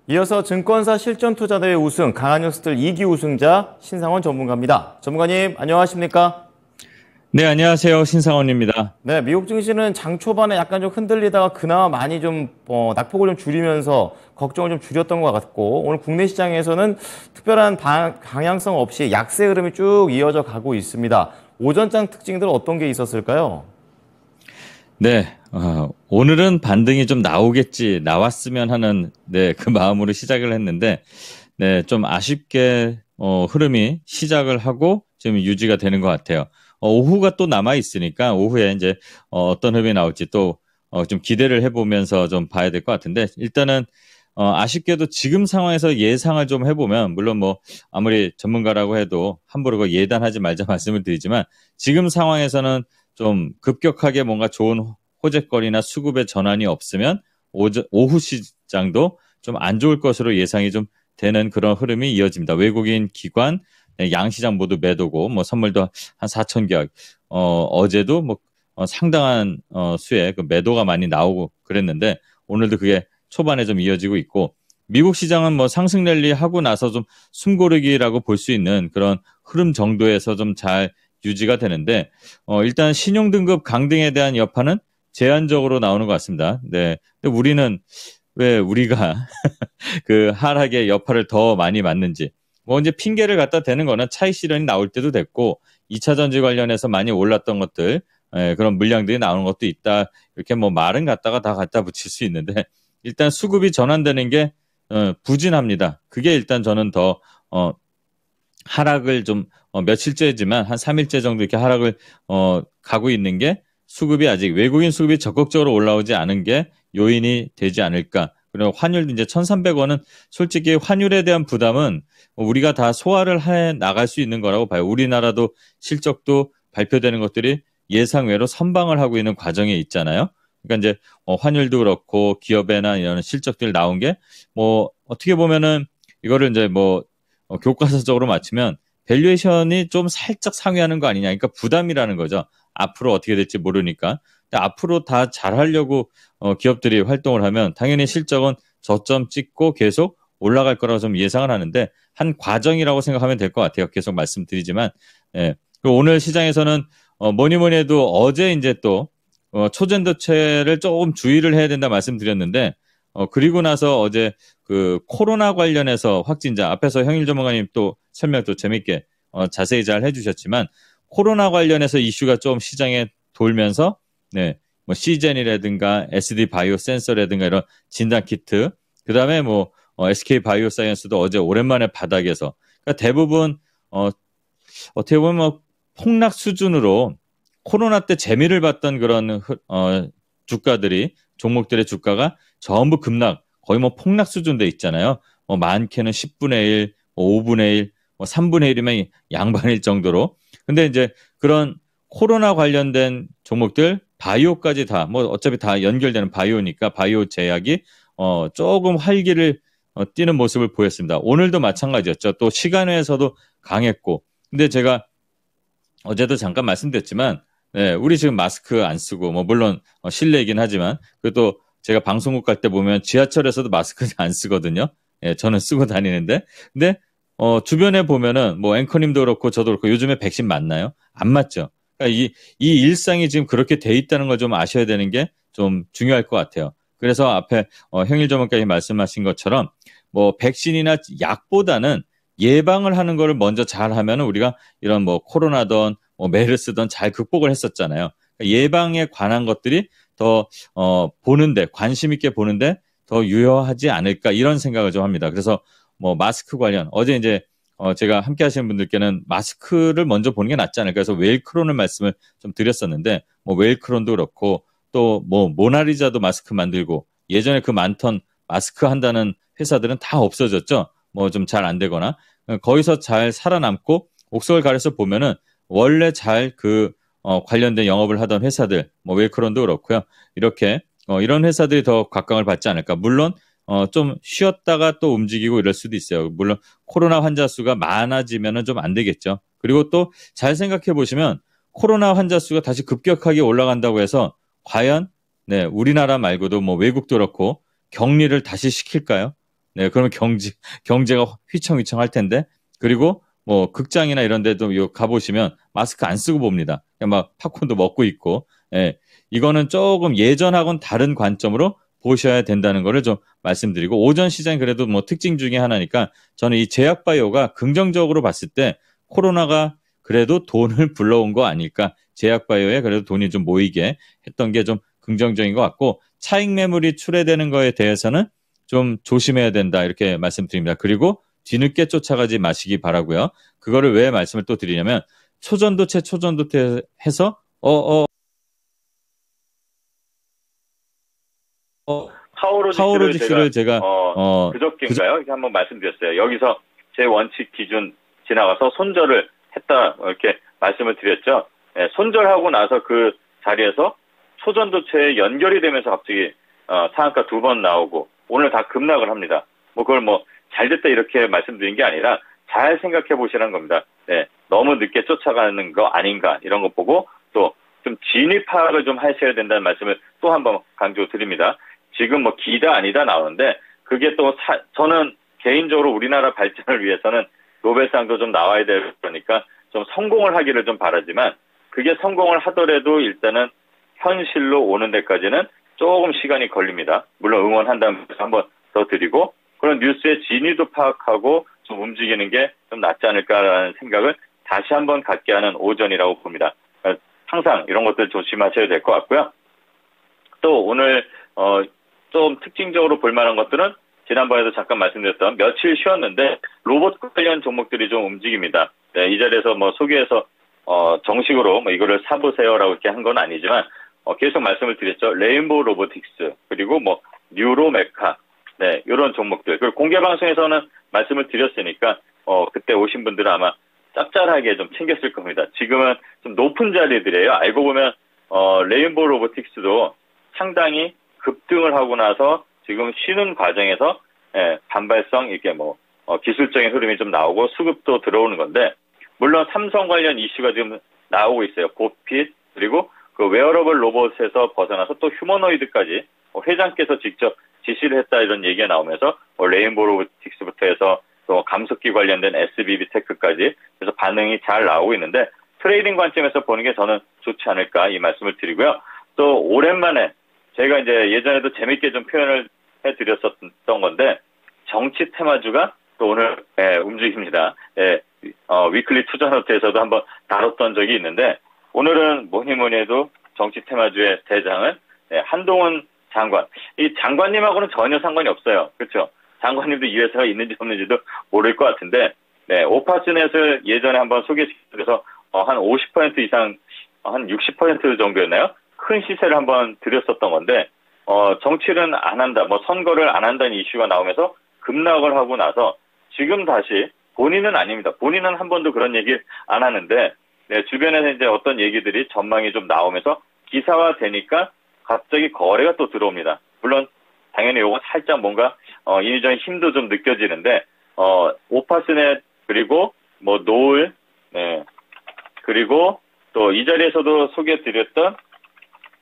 이어서 증권사 실전투자대회 우승, 강한 뉴스들 2기 우승자 신상원 전문가입니다. 전문가님, 안녕하십니까? 네, 안녕하세요. 신상원입니다. 네, 미국 증시는 장 초반에 약간 좀 흔들리다가 그나마 많이 좀 낙폭을 좀 줄이면서 걱정을 좀 줄였던 것 같고, 오늘 국내 시장에서는 특별한 방향성 없이 약세 흐름이 쭉 이어져 가고 있습니다. 오전장 특징들 어떤 게 있었을까요? 네, 오늘은 반등이 좀 나왔으면 하는, 네, 그 마음으로 시작을 했는데, 네, 좀 아쉽게, 흐름이 시작을 하고 지금 유지가 되는 것 같아요. 오후가 또 남아 있으니까 오후에 이제 어떤 흐름이 나올지 또 좀 기대를 해보면서 좀 봐야 될 것 같은데 일단은 아쉽게도 지금 상황에서 예상을 좀 해보면 물론 뭐 아무리 전문가라고 해도 함부로 그 예단하지 말자 말씀을 드리지만 지금 상황에서는 좀 급격하게 뭔가 좋은 호재거리나 수급의 전환이 없으면 오후 시장도 좀 안 좋을 것으로 예상이 좀 되는 그런 흐름이 이어집니다. 외국인 기관 네, 양시장 모두 매도고 뭐 선물도 한 4천 개 어제도 뭐 상당한 수의 그 매도가 많이 나오고 그랬는데 오늘도 그게 초반에 좀 이어지고 있고 미국 시장은 뭐 상승 랠리 하고 나서 좀 숨고르기라고 볼 수 있는 그런 흐름 정도에서 좀 잘 유지가 되는데 일단 신용 등급 강등에 대한 여파는 제한적으로 나오는 것 같습니다. 네. 근데 우리는 왜 우리가 그 하락의 여파를 더 많이 맞는지 뭐 이제 핑계를 갖다 대는 거는 차익 실현이 나올 때도 됐고 2차 전지 관련해서 많이 올랐던 것들 그런 물량들이 나오는 것도 있다. 이렇게 뭐 말은 갖다가 다 갖다 붙일 수 있는데 일단 수급이 전환되는 게 부진합니다. 그게 일단 저는 더 하락을 좀 며칠째지만 한 3일째 정도 이렇게 하락을 가고 있는 게 수급이 아직 외국인 수급이 적극적으로 올라오지 않은 게 요인이 되지 않을까. 그리고 환율도 이제 1,300원은 솔직히 환율에 대한 부담은 우리가 다 소화를 해 나갈 수 있는 거라고 봐요. 우리나라도 실적도 발표되는 것들이 예상외로 선방을 하고 있는 과정에 있잖아요. 그러니까 이제 환율도 그렇고 기업에나 이런 실적들 나온 게 뭐 어떻게 보면은 이거를 이제 뭐 교과서적으로 맞추면 밸류에이션이 좀 살짝 상회하는 거 아니냐. 그러니까 부담이라는 거죠. 앞으로 어떻게 될지 모르니까. 근데 앞으로 다 잘하려고 기업들이 활동을 하면 당연히 실적은 저점 찍고 계속 올라갈 거라고 좀 예상을 하는데 한 과정이라고 생각하면 될 것 같아요. 계속 말씀드리지만 예. 그리고 오늘 시장에서는 뭐니 뭐니 해도 어제 이제 또 초전도체를 조금 주의를 해야 된다 말씀드렸는데 그리고 나서 어제 그 코로나 관련해서 확진자 앞에서 형일 전문가님 또 설명 또 재밌게 자세히 잘 해주셨지만 코로나 관련해서 이슈가 좀 시장에 돌면서 네, 뭐 시젠이라든가 SD 바이오 센서라든가 이런 진단 키트 그다음에 뭐 SK 바이오사이언스도 어제 오랜만에 바닥에서 그러니까 대부분 어떻게 보면 뭐 폭락 수준으로 코로나 때 재미를 봤던 그런 주가들이 종목들의 주가가 전부 급락 거의 뭐 폭락 수준 돼 있잖아요. 많게는 10분의 1, 5분의 1, 3분의 1이면 양반일 정도로. 근데 이제 그런 코로나 관련된 종목들 바이오까지 다 뭐 어차피 다 연결되는 바이오니까 바이오 제약이 조금 활기를 띠는 모습을 보였습니다. 오늘도 마찬가지였죠. 또 시간외에서도 강했고. 근데 제가 어제도 잠깐 말씀드렸지만 네, 우리 지금 마스크 안 쓰고 뭐 물론 실내이긴 하지만 그래도 제가 방송국 갈 때 보면 지하철에서도 마스크 안 쓰거든요. 예, 저는 쓰고 다니는데 근데 주변에 보면은 뭐 앵커님도 그렇고 저도 그렇고 요즘에 백신 맞나요? 안 맞죠. 그러니까 이 일상이 지금 그렇게 돼 있다는 걸 좀 아셔야 되는 게 좀 중요할 것 같아요. 그래서 앞에 형일 전문가님 말씀하신 것처럼 뭐 백신이나 약보다는 예방을 하는 거를 먼저 잘 하면 우리가 이런 뭐 코로나든 뭐 메르스든 잘 극복을 했었잖아요. 그러니까 예방에 관한 것들이 더 보는데 관심 있게 보는데 더 유효하지 않을까 이런 생각을 좀 합니다. 그래서 뭐 마스크 관련 어제 이제 제가 함께 하시는 분들께는 마스크를 먼저 보는 게 낫지 않을까 해서 웨일크론을 말씀을 좀 드렸었는데 뭐 웨일크론도 그렇고 또 뭐 모나리자도 마스크 만들고 예전에 그 많던 마스크 한다는 회사들은 다 없어졌죠. 뭐 좀 잘 안 되거나 거기서 잘 살아남고 옥석을 가려서 보면은 원래 잘 그 관련된 영업을 하던 회사들 뭐 웨일크론도 그렇고요. 이렇게 이런 회사들이 더 각광을 받지 않을까. 물론 좀 쉬었다가 또 움직이고 이럴 수도 있어요. 물론 코로나 환자 수가 많아지면은 좀 안 되겠죠. 그리고 또 잘 생각해 보시면 코로나 환자 수가 다시 급격하게 올라간다고 해서 과연 네, 우리나라 말고도 뭐 외국도 그렇고 격리를 다시 시킬까요? 네, 그러면 경제가 휘청휘청할 텐데. 그리고 뭐 극장이나 이런 데도 가보시면 마스크 안 쓰고 봅니다. 그냥 막 팝콘도 먹고 있고. 예, 이거는 조금 예전하고는 다른 관점으로 보셔야 된다는 거를 좀 말씀드리고, 오전 시장이 그래도 뭐 특징 중에 하나니까 저는 이 제약바이오가 긍정적으로 봤을 때 코로나가 그래도 돈을 불러온 거 아닐까. 제약바이오에 그래도 돈이 좀 모이게 했던 게 좀 긍정적인 것 같고, 차익 매물이 출회되는 거에 대해서는 좀 조심해야 된다, 이렇게 말씀드립니다. 그리고 뒤늦게 쫓아가지 마시기 바라고요. 그거를 왜 말씀을 또 드리냐면, 초전도체 해서 파워로직스를 제가 그저께인가요? 이렇게 한번 말씀드렸어요. 여기서 제 원칙 기준 지나가서 손절을 했다, 이렇게 말씀을 드렸죠. 네, 손절하고 나서 그 자리에서 초전도체에 연결이 되면서 갑자기 상한가 2번 나오고 오늘 다 급락을 합니다. 뭐 그걸 뭐 잘됐다 이렇게 말씀드린 게 아니라 잘 생각해 보시라는 겁니다. 네, 너무 늦게 쫓아가는 거 아닌가, 이런 거 보고 또 좀 진입 파악을 좀 하셔야 된다는 말씀을 또 한번 강조드립니다. 지금 뭐 기다 아니다 나오는데, 그게 또 저는 개인적으로 우리나라 발전을 위해서는 노벨상도 좀 나와야 되고, 그러니까 좀 성공을 하기를 좀 바라지만, 그게 성공을 하더라도 일단은 현실로 오는 데까지는 조금 시간이 걸립니다. 물론 응원한다면 한번 더 드리고, 그런 뉴스의 진위도 파악하고 좀 움직이는 게 좀 낫지 않을까라는 생각을 다시 한번 갖게 하는 오전이라고 봅니다. 항상 이런 것들 조심하셔야 될 것 같고요. 또 오늘 좀 특징적으로 볼 만한 것들은 지난번에도 잠깐 말씀드렸던, 며칠 쉬었는데 로봇 관련 종목들이 좀 움직입니다. 네, 이 자리에서 뭐 소개해서 정식으로 뭐 이거를 사보세요라고 이렇게 한 건 아니지만 계속 말씀을 드렸죠. 레인보우 로보틱스, 그리고 뭐 뉴로메카, 네, 이런 종목들. 그리고 공개 방송에서는 말씀을 드렸으니까 그때 오신 분들은 아마 짭짤하게 좀 챙겼을 겁니다. 지금은 좀 높은 자리들이에요. 알고 보면 레인보우 로보틱스도 상당히 급등을 하고 나서 지금 쉬는 과정에서 반발성, 이렇게 뭐 기술적인 흐름이 좀 나오고 수급도 들어오는 건데, 물론 삼성 관련 이슈가 지금 나오고 있어요. 보핏, 그리고 그 웨어러블 로봇에서 벗어나서 또 휴머노이드까지 회장께서 직접 지시를 했다, 이런 얘기가 나오면서 레인보우 로보틱스부터 해서 또 감속기 관련된 SBB 테크까지, 그래서 반응이 잘 나오고 있는데, 트레이딩 관점에서 보는 게 저는 좋지 않을까, 이 말씀을 드리고요. 또 오랜만에 제가 이제 예전에도 재밌게 좀 표현을 해드렸었던 건데, 정치 테마주가 또 오늘 움직입니다. 위클리 투자노트에서도 한번 다뤘던 적이 있는데, 오늘은 뭐니 해도 정치 테마주의 대장은 한동훈 장관. 이 장관님하고는 전혀 상관이 없어요. 그렇죠? 장관님도 이 회사가 있는지 없는지도 모를 것 같은데, 네, 오파스넷을 예전에 한번 소개시켜드려서 한 50% 이상, 한 60% 정도였나요? 큰 시세를 한번 드렸었던 건데, 정치를 안 한다, 뭐 선거를 안 한다는 이슈가 나오면서 급락을 하고 나서 지금 다시, 본인은 아닙니다. 본인은 한 번도 그런 얘기 안 하는데, 네, 주변에서 이제 어떤 얘기들이 전망이 좀 나오면서 기사화 되니까 갑자기 거래가 또 들어옵니다. 물론 당연히 요건 살짝 뭔가 인위적인 힘도 좀 느껴지는데, 오파스넷, 그리고 뭐 노을, 네, 그리고 또 이 자리에서도 소개해드렸던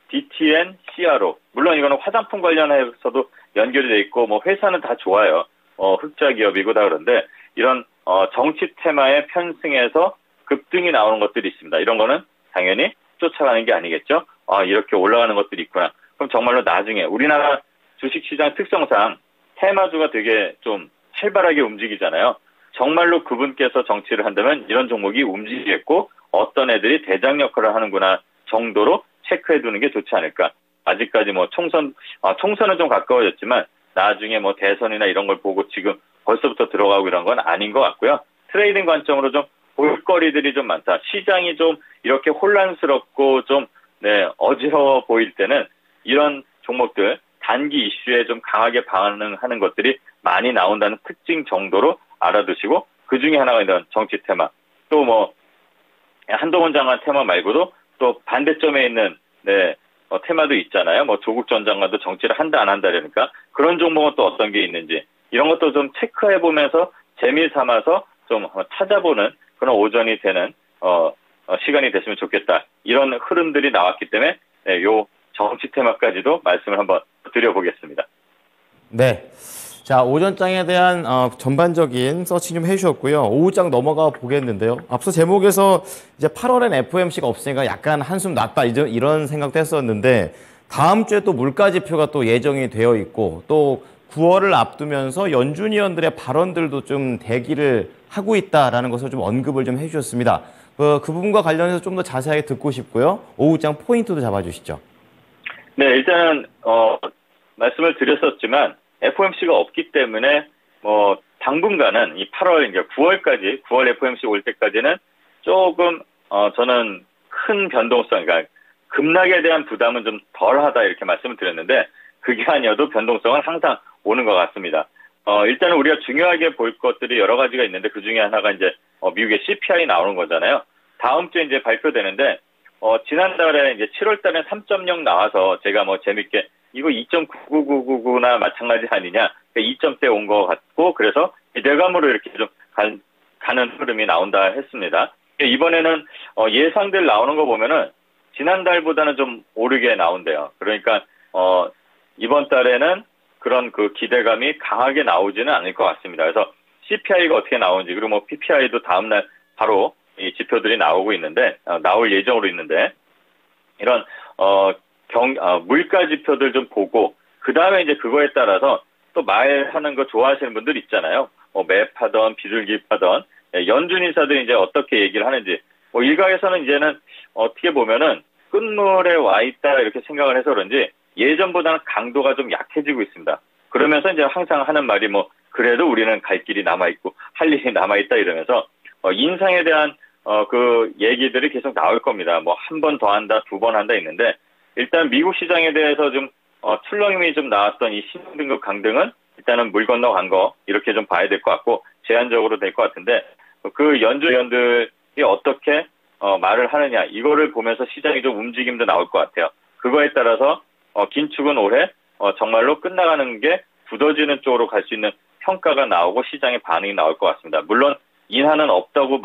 DTN, CRO. 물론 이거는 화장품 관련해서도 연결이 돼 있고, 뭐 회사는 다 좋아요. 흑자 기업이고 다 그런데, 이런 정치 테마의 편승에서 급등이 나오는 것들이 있습니다. 이런 거는 당연히 쫓아가는 게 아니겠죠. 이렇게 올라가는 것들이 있구나. 그럼 정말로 나중에 우리나라 주식시장 특성상 테마주가 되게 좀 활발하게 움직이잖아요. 정말로 그분께서 정치를 한다면 이런 종목이 움직이겠고, 어떤 애들이 대장 역할을 하는구나 정도로 체크해 두는 게 좋지 않을까. 아직까지 뭐 총선은 좀 가까워졌지만 나중에 뭐 대선이나 이런 걸 보고 지금 벌써부터 들어가고 이런 건 아닌 것 같고요. 트레이딩 관점으로 좀 볼거리들이 좀 많다. 시장이 좀 이렇게 혼란스럽고 좀 어지러워 보일 때는 이런 종목들, 단기 이슈에 좀 강하게 반응하는 것들이 많이 나온다는 특징 정도로 알아두시고, 그 중에 하나가 이런 정치 테마, 또 뭐 한동훈 장관 테마 말고도 또 반대점에 있는 테마도 있잖아요. 뭐 조국 전 장관도 정치를 한다 안 한다 그러니까 그런 종목은 또 어떤 게 있는지, 이런 것도 좀 체크해 보면서 재미 삼아서 좀 찾아보는 그런 오전이 되는 시간이 됐으면 좋겠다. 이런 흐름들이 나왔기 때문에 요 정치 테마까지도 말씀을 한번 드려보겠습니다. 네. 자, 오전장에 대한 전반적인 서칭 좀 해주셨고요. 오후장 넘어가 보겠는데요. 앞서 제목에서 이제 8월엔 FOMC가 없으니까 약간 한숨 났다 이런 생각도 했었는데 다음 주에 또 물가 지표가 또 예정이 되어 있고 또 9월을 앞두면서 연준 위원들의 발언들도 좀 대기를 하고 있다라는 것을 좀 언급을 좀 해주셨습니다. 그 부분과 관련해서 좀 더 자세하게 듣고 싶고요. 오후장 포인트도 잡아주시죠. 네, 일단은 말씀을 드렸었지만 FOMC가 없기 때문에 당분간은 이 8월 이제 9월까지 9월 FOMC 올 때까지는 조금 저는 큰 변동성, 그러니까 급락에 대한 부담은 좀 덜하다 이렇게 말씀을 드렸는데 그게 아니어도 변동성은 항상 오는 것 같습니다. 일단은 우리가 중요하게 볼 것들이 여러 가지가 있는데 그 중에 하나가 이제 미국의 CPI 나오는 거잖아요. 다음 주에 이제 발표되는데 지난달에 이제 7월 달에 3.0 나와서 제가 재밌게 이거 2.9999나 마찬가지 아니냐, 2점대 온 것 같고 그래서 기대감으로 이렇게 좀 가는 흐름이 나온다 했습니다. 이번에는 예상들 나오는 거 보면은 지난달보다는 좀 오르게 나온대요. 그러니까 이번 달에는 그런 그 기대감이 강하게 나오지는 않을 것 같습니다. 그래서 CPI가 어떻게 나오는지 그리고 PPI도 다음날 바로 이 지표들이 나오고 있는데 나올 예정으로 있는데 이런 물가 지표들 좀 보고 그 다음에 이제 그거에 따라서 또 말하는 거 좋아하시는 분들 있잖아요. 맵하던 비둘기파던 연준 인사들이 이제 어떻게 얘기를 하는지 일각에서는 이제는 어떻게 보면은 끝물에 와 있다 이렇게 생각을 해서 그런지 예전보다는 강도가 좀 약해지고 있습니다. 그러면서 이제 항상 하는 말이 그래도 우리는 갈 길이 남아있고 할 일이 남아있다 이러면서 인상에 대한 그 얘기들이 계속 나올 겁니다. 한 번 더 한다, 두 번 한다 있는데 일단 미국 시장에 대해서 좀 출렁임이 좀 나왔던 이 신용등급 강등은 일단은 물 건너간 거 이렇게 좀 봐야 될 것 같고 제한적으로 될 것 같은데 그 연준 위원들이 어떻게 말을 하느냐 이거를 보면서 시장이 좀 움직임도 나올 것 같아요. 그거에 따라서 긴축은 올해 정말로 끝나가는 게 굳어지는 쪽으로 갈 수 있는 평가가 나오고 시장의 반응이 나올 것 같습니다. 물론 인하는 없다고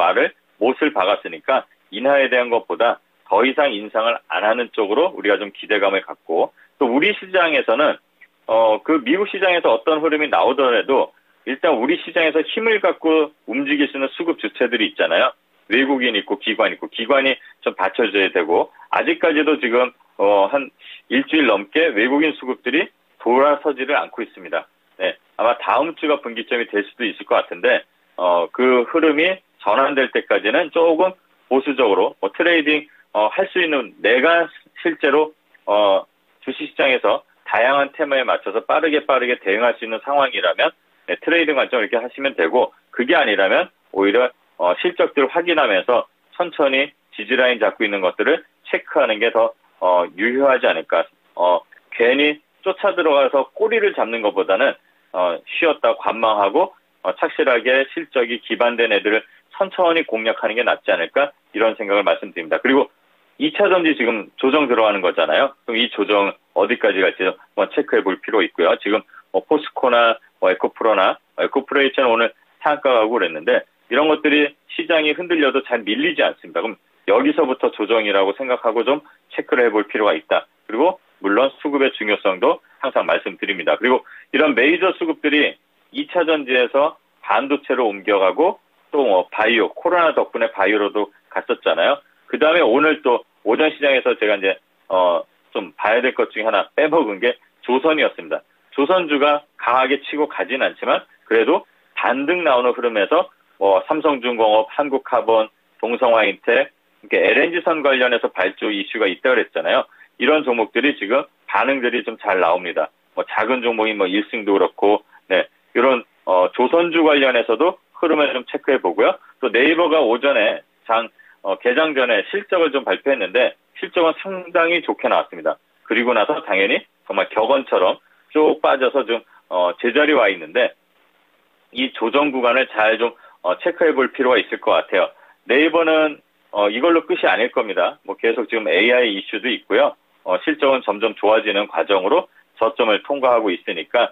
못을 박았으니까 인하에 대한 것보다 더 이상 인상을 안 하는 쪽으로 우리가 좀 기대감을 갖고 또 우리 시장에서는 그 미국 시장에서 어떤 흐름이 나오더라도 일단 우리 시장에서 힘을 갖고 움직일 수 있는 수급 주체들이 있잖아요. 외국인 있고 기관 있고 기관이 좀 받쳐줘야 되고 아직까지도 지금 한 일주일 넘게 외국인 수급들이 돌아서지를 않고 있습니다. 네, 아마 다음 주가 분기점이 될 수도 있을 것 같은데 그 흐름이 전환될 때까지는 조금 보수적으로 트레이딩 할 수 있는 내가 실제로 주식시장에서 다양한 테마에 맞춰서 빠르게 대응할 수 있는 상황이라면 트레이딩 관점 이렇게 하시면 되고 그게 아니라면 오히려 실적들을 확인하면서 천천히 지지라인 잡고 있는 것들을 체크하는 게 더 유효하지 않을까. 괜히 쫓아 들어가서 꼬리를 잡는 것보다는 쉬었다 관망하고 착실하게 실적이 기반된 애들을 천천히 공략하는 게 낫지 않을까 이런 생각을 말씀드립니다. 그리고 2차전지 지금 조정 들어가는 거잖아요. 그럼 이 조정 어디까지 갈지 한번 체크해 볼 필요 있고요. 지금 포스코나 에코프로나 에코프로에이션은 오늘 상한가 가고 그랬는데 이런 것들이 시장이 흔들려도 잘 밀리지 않습니다. 그럼 여기서부터 조정이라고 생각하고 좀 체크를 해볼 필요가 있다. 그리고 물론 수급의 중요성도 항상 말씀드립니다. 그리고 이런 메이저 수급들이 2차 전지에서 반도체로 옮겨가고 또 바이오, 코로나 덕분에 바이오로도 갔었잖아요. 그 다음에 오늘 또 오전 시장에서 제가 이제 좀 봐야 될 것 중에 하나 빼먹은 게 조선이었습니다. 조선주가 강하게 치고 가진 않지만 그래도 반등 나오는 흐름에서 삼성중공업, 한국카본, 동성화인텍 이렇게 LNG선 관련해서 발주 이슈가 있다고 그랬잖아요. 이런 종목들이 지금 반응들이 좀 잘 나옵니다. 작은 종목인 1승도 그렇고, 네. 이런, 조선주 관련해서도 흐름을 좀 체크해 보고요. 또 네이버가 오전에 개장 전에 실적을 좀 발표했는데, 실적은 상당히 좋게 나왔습니다. 그리고 나서 당연히 정말 격언처럼 쭉 빠져서 좀, 제자리 와 있는데, 이 조정 구간을 잘 좀, 체크해 볼 필요가 있을 것 같아요. 네이버는, 이걸로 끝이 아닐 겁니다. 계속 지금 AI 이슈도 있고요. 실적은 점점 좋아지는 과정으로 저점을 통과하고 있으니까,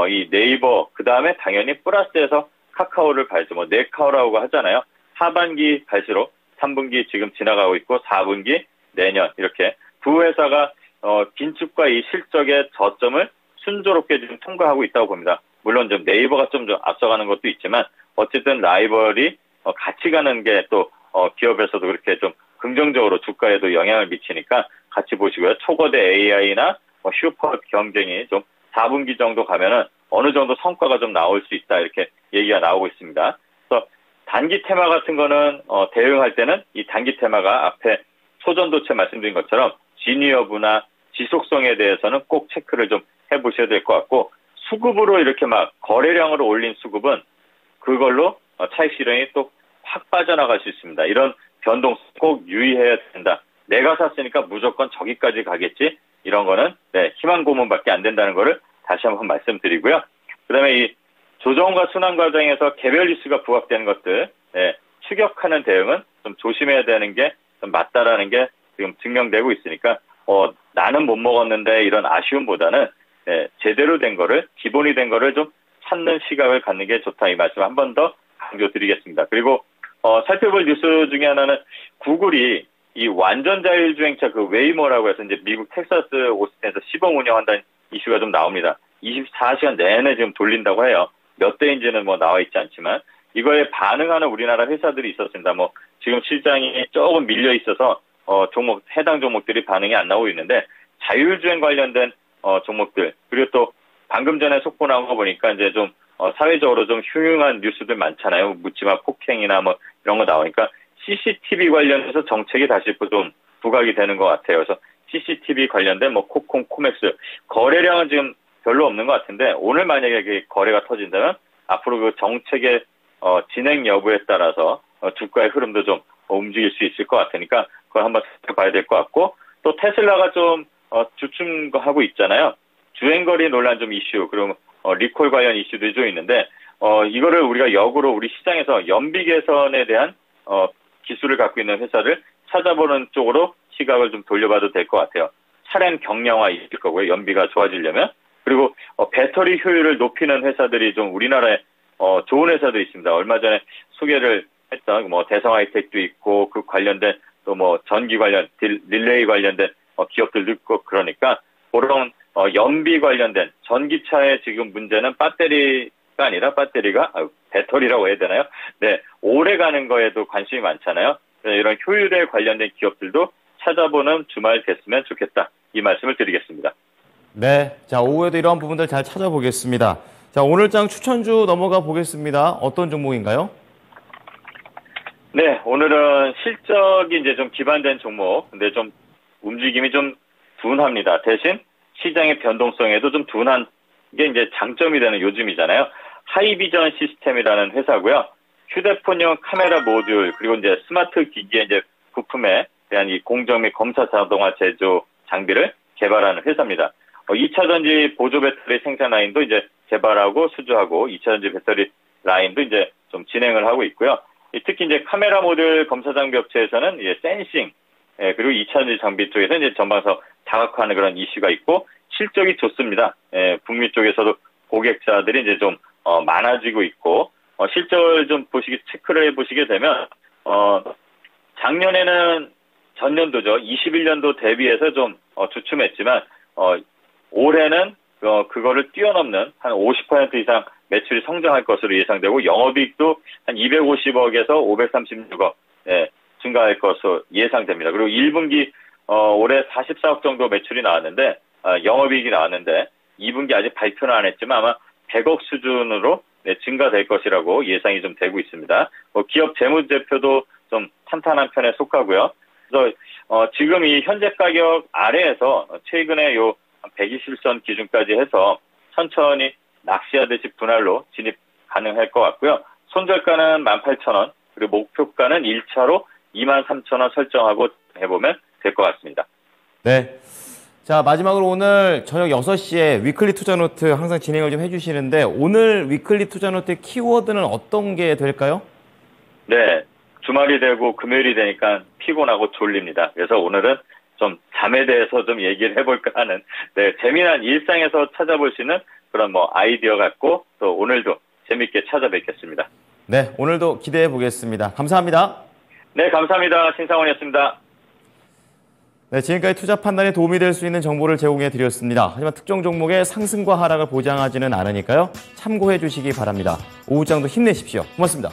이 네이버, 그 다음에 당연히 플러스에서 카카오를 발주, 네카오라고 하잖아요. 하반기 발주로 3분기 지금 지나가고 있고, 4분기 내년, 이렇게 두 회사가, 긴축과 이 실적의 저점을 순조롭게 지금 통과하고 있다고 봅니다. 물론 좀 네이버가 좀 앞서가는 것도 있지만 어쨌든 라이벌이 같이 가는 게 또 기업에서도 그렇게 좀 긍정적으로 주가에도 영향을 미치니까 같이 보시고요. 초거대 AI나 슈퍼 경쟁이 좀 4분기 정도 가면은 어느 정도 성과가 좀 나올 수 있다 이렇게 얘기가 나오고 있습니다. 그래서 단기 테마 같은 거는 대응할 때는 이 단기 테마가 앞에 소전도체 말씀드린 것처럼 진위 여부나 지속성에 대해서는 꼭 체크를 좀 해보셔야 될 것 같고 수급으로 이렇게 막 거래량으로 올린 수급은 그걸로 차익 실현이 또 확 빠져나갈 수 있습니다. 이런 변동 꼭 유의해야 된다. 내가 샀으니까 무조건 저기까지 가겠지. 이런 거는 희망 고문밖에 안 된다는 거를 다시 한번 말씀드리고요. 그다음에 이 조정과 순환 과정에서 개별 이슈가 부각되는 것들 추격하는 대응은 좀 조심해야 되는 게 좀 맞다라는 게 지금 증명되고 있으니까 나는 못 먹었는데 이런 아쉬움보다는 제대로 된 거를 기본이 된 거를 좀 찾는 시각을 갖는 게 좋다 이 말씀 한 번 더 강조드리겠습니다. 그리고 살펴볼 뉴스 중에 하나는 구글이 이 완전 자율주행차 그 웨이모라고 해서 이제 미국 텍사스 오스틴에서 시범 운영한다는 이슈가 좀 나옵니다. 24시간 내내 지금 돌린다고 해요. 몇 대인지는 뭐 나와 있지 않지만 이거에 반응하는 우리나라 회사들이 있었습니다. 뭐 지금 시장이 조금 밀려 있어서 해당 종목들이 반응이 안 나오고 있는데 자율주행 관련된 종목들 그리고 또 방금 전에 속보 나온 거 보니까 이제 좀 사회적으로 좀 흉흉한 뉴스들 많잖아요. 묻지마 폭행이나 뭐 이런 거 나오니까 CCTV 관련해서 정책이 다시 좀 부각이 되는 것 같아요. 그래서 CCTV 관련된 뭐 코콤, 코맥스 거래량은 지금 별로 없는 것 같은데 오늘 만약에 거래가 터진다면 앞으로 그 정책의 진행 여부에 따라서 주가의 흐름도 좀 움직일 수 있을 것 같으니까 그걸 한번 살펴봐야 될 것 같고 또 테슬라가 좀 주춤하고 있잖아요. 주행거리 논란 좀 이슈 그리고 리콜 관련 이슈도 좀 있는데 이거를 우리가 역으로 우리 시장에서 연비 개선에 대한 기술을 갖고 있는 회사를 찾아보는 쪽으로 시각을 좀 돌려봐도 될 것 같아요. 차량 경량화 있을 거고요. 연비가 좋아지려면. 그리고 배터리 효율을 높이는 회사들이 좀 우리나라에 좋은 회사도 있습니다. 얼마 전에 소개를 했던 뭐 대성 하이텍도 있고 그 관련된 또 뭐 전기 관련 릴레이 관련된 기업들도 있고 그러니까 그런 연비 관련된 전기차의 지금 문제는 배터리가 아니라 배터리라고 해야 되나요? 오래 가는 거에도 관심이 많잖아요. 이런 효율에 관련된 기업들도 찾아보는 주말 됐으면 좋겠다. 이 말씀을 드리겠습니다. 네. 자, 오후에도 이러한 부분들 잘 찾아보겠습니다. 자, 오늘장 추천주 넘어가 보겠습니다. 어떤 종목인가요? 네, 오늘은 실적이 이제 좀 기반된 종목, 근데 좀 움직임이 좀 둔합니다. 대신 시장의 변동성에도 좀 둔한 게 이제 장점이 되는 요즘이잖아요. 하이비전 시스템이라는 회사고요. 휴대폰용 카메라 모듈 그리고 이제 스마트 기기의 이제 부품에 대한 이 공정 및 검사 자동화 제조 장비를 개발하는 회사입니다. 2차 전지 보조 배터리 생산 라인도 이제 개발하고 수주하고 2차 전지 배터리 라인도 이제 좀 진행을 하고 있고요. 특히 이제 카메라 모듈 검사 장비 업체에서는 이제 센싱 그리고 2차 전지 장비 쪽에서 이제 전방에서 다각화하는 그런 이슈가 있고 실적이 좋습니다. 북미 쪽에서도 고객자들이 이제 좀 많아지고 있고 실적을 좀 체크를 해보시게 되면 작년에는 전년도죠. 21년도 대비해서 좀 주춤했지만 올해는 그거를 뛰어넘는 한 50% 이상 매출이 성장할 것으로 예상되고 영업이익도 한 250억에서 536억 증가할 것으로 예상됩니다. 그리고 1분기 올해 44억 정도 매출이 나왔는데 영업이익이 나왔는데 2분기 아직 발표는 안 했지만 아마 100억 수준으로 증가될 것이라고 예상이 좀 되고 있습니다. 기업 재무제표도 좀 탄탄한 편에 속하고요. 그래서 지금 이 현재 가격 아래에서 최근에 요 120선 기준까지 해서 천천히 낚시하듯이 분할로 진입 가능할 것 같고요. 손절가는 18,000원, 그리고 목표가는 1차로 23,000원 설정하고 해보면 될 것 같습니다. 네. 자, 마지막으로 오늘 저녁 6시에 위클리 투자노트 항상 진행을 좀 해주시는데 오늘 위클리 투자노트의 키워드는 어떤 게 될까요? 네. 주말이 되고 금요일이 되니까 피곤하고 졸립니다. 그래서 오늘은 좀 잠에 대해서 좀 얘기를 해볼까 하는 재미난 일상에서 찾아볼 수 있는 그런 뭐 아이디어 같고 또 오늘도 재밌게 찾아뵙겠습니다. 네, 오늘도 기대해 보겠습니다. 감사합니다. 네, 감사합니다. 신상원이었습니다. 네, 지금까지 투자 판단에 도움이 될 수 있는 정보를 제공해 드렸습니다. 하지만 특정 종목의 상승과 하락을 보장하지는 않으니까요. 참고해 주시기 바랍니다. 오후장도 힘내십시오. 고맙습니다.